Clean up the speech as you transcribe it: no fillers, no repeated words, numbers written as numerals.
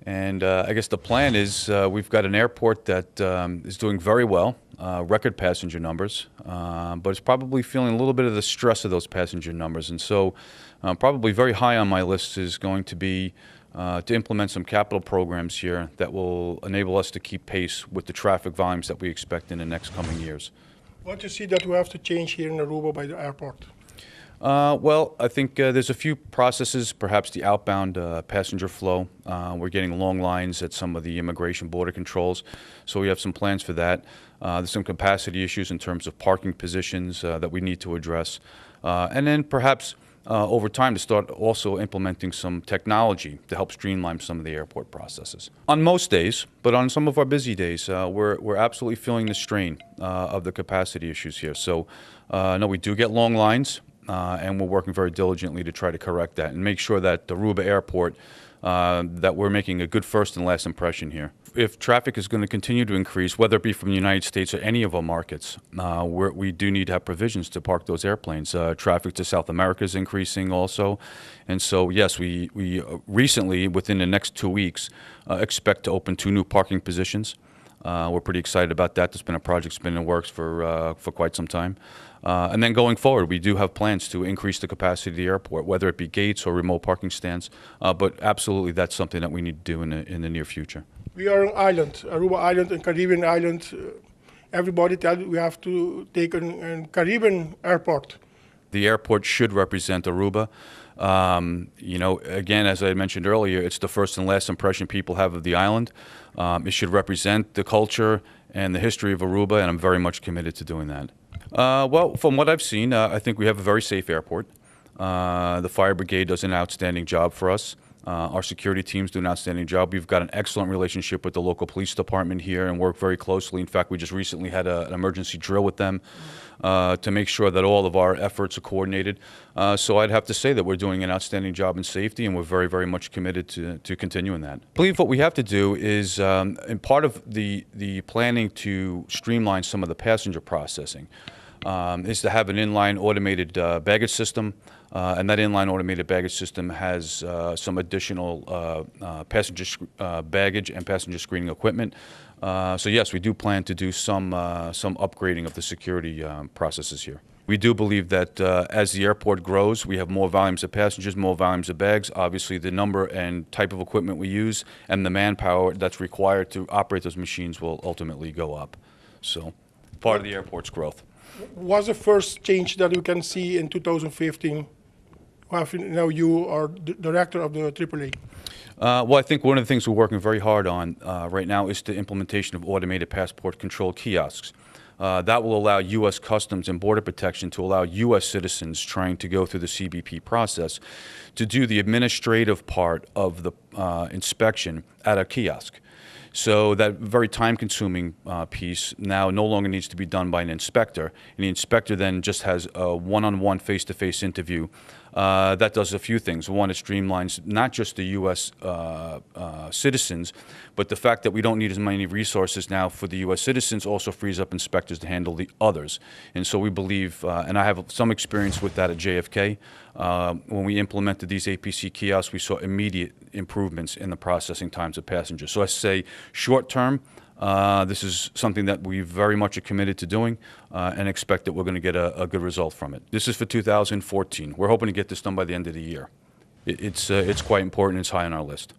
And I guess the plan is we've got an airport that is doing very well, record passenger numbers, but it's probably feeling a little bit of the stress of those passenger numbers. And so probably very high on my list is going to be to implement some capital programs here that will enable us to keep pace with the traffic volumes that we expect in the next coming years. What do you see that we have to change here in Aruba by the airport? Well, I think there's a few processes, perhaps the outbound passenger flow. We're getting long lines at some of the immigration border controls, so we have some plans for that. There's some capacity issues in terms of parking positions that we need to address. And then perhaps over time to start also implementing some technology to help streamline some of the airport processes. On most days, but on some of our busy days, we're absolutely feeling the strain of the capacity issues here. So no, we do get long lines. And we're working very diligently to try to correct that and make sure that the Aruba Airport, that we're making a good first and last impression here. If traffic is going to continue to increase, whether it be from the United States or any of our markets, we do need to have provisions to park those airplanes. Traffic to South America is increasing also. And so, yes, we recently, within the next 2 weeks, expect to open 2 new parking positions. We're pretty excited about that. There's been a project that's been in the works for quite some time. And then going forward, we do have plans to increase the capacity of the airport, whether it be gates or remote parking stands. But absolutely, that's something that we need to do in the near future. We are an island, Aruba Island and Caribbean Island. Everybody tells we have to take a Caribbean airport. The airport should represent Aruba. Again, as I mentioned earlier, it's the first and last impression people have of the island. It should represent the culture and the history of Aruba, and I'm very much committed to doing that. Well, from what I've seen, I think we have a very safe airport. The fire brigade does an outstanding job for us. Our security teams do an outstanding job. We've got an excellent relationship with the local police department here and work very closely. In fact, we just recently had an emergency drill with them to make sure that all of our efforts are coordinated. So I'd have to say that we're doing an outstanding job in safety, and we're very, very much committed to continuing that. I believe what we have to do is, in part of the planning to streamline some of the passenger processing, is to have an inline automated baggage system. And that inline automated baggage system has some additional passenger baggage and passenger screening equipment. So yes, we do plan to do some upgrading of the security processes here. We do believe that as the airport grows, we have more volumes of passengers, more volumes of bags. Obviously, the number and type of equipment we use and the manpower that's required to operate those machines will ultimately go up. So part of the airport's growth. What's the first change that we can see in 2015? Now you are the director of the AAA. Well, I think one of the things we're working very hard on right now is the implementation of automated passport control kiosks. That will allow U.S. Customs and Border Protection to allow U.S. citizens trying to go through the CBP process to do the administrative part of the inspection at a kiosk. So that very time-consuming piece now no longer needs to be done by an inspector, and the inspector then just has a one-on-one, face-to-face interview. That does a few things. One, it streamlines not just the U.S. Citizens, but the fact that we don't need as many resources now for the U.S. citizens also frees up inspectors to handle the others. And so we believe, and I have some experience with that at JFK, when we implemented these APC kiosks, we saw immediate improvements in the processing times of passengers. So I say short term, this is something that we very much are committed to doing and expect that we're going to get a good result from it. This is for 2014. We're hoping to get this done by the end of the year. It's quite important. It's high on our list.